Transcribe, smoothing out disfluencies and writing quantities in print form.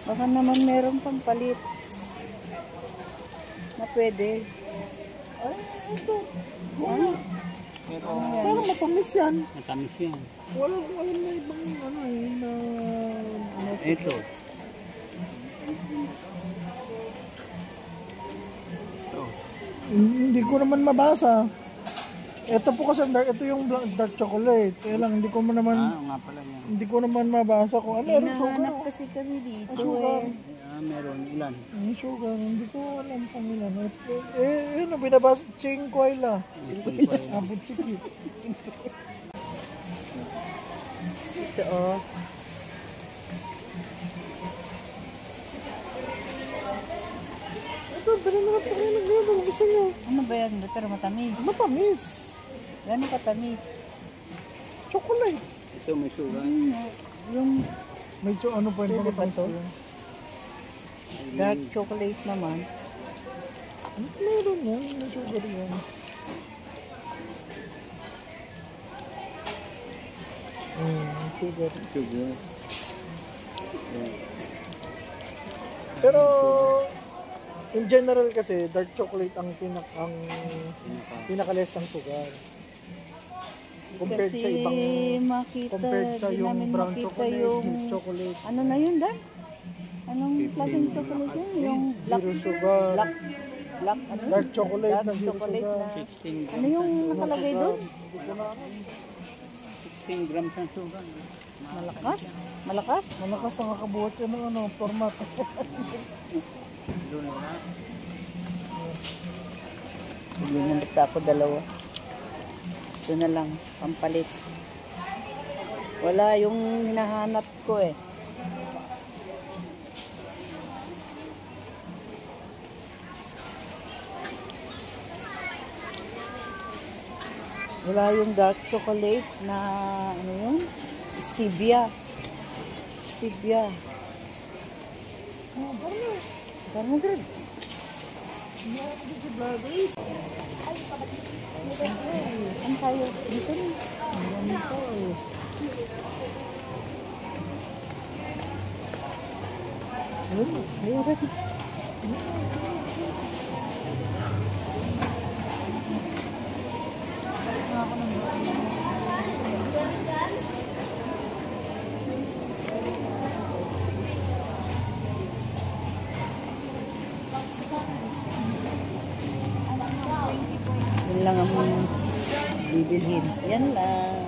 Baka naman meron pang palit na pwede. Ay, ito. Ano? Parang matamis yan. Matamis yan. Walang alam na ibang ano eh, na... Ano, Ito. Hindi ko naman mabasa. Ito po kasi, ito yung dark chocolate. Kaya lang, hindi ko naman... Nga pala yan. Hindi ko naman mabasa kung ano. Meron sugar. Hinahanap kasi kami dito Sugar. Meron ilan? May sugar. Hindi ko alam pang ilan. Yun ang binabasa. Chingkwayla. Abutchiki. Ito oh. Ito, bali na ito kayo naglalaro. Gusto nyo. Ano ba yan? Pero matamis. Matamis. Gano'ng katamis? Chocolate. Ito may sugar. Yung Medyo ano pa pwede yung ba to? Dark chocolate naman. Meron yan. May sugar yan. Sugar. Sugar. Pero in general kasi dark chocolate ang pinaka-less ang sugar. Compared Kasi sa ibang makita, compared sa di yung namin brown makita chocolate, yung milk chocolate, ano na yun Dan? Anong klaseng chocolate yun? Yung black, zero sugar, black ano? dark chocolate Dark na zero chocolate sugar. na 16 ano yung nakalagay doon? 16 grams ang sugar. Malakas? Malakas? Malakas ang nakabuhat yan ng ano, format. Doon na. Hindi na ako dalawa. Ito na lang, pampalit. Wala yung hinahanap ko eh. Wala yung dark chocolate na ano yun? Stevia. Stevia. Parang good. Ang tayo dito rin. Ganito eh. Ayun rin. Yan lang ang bibilhin. Yan lang.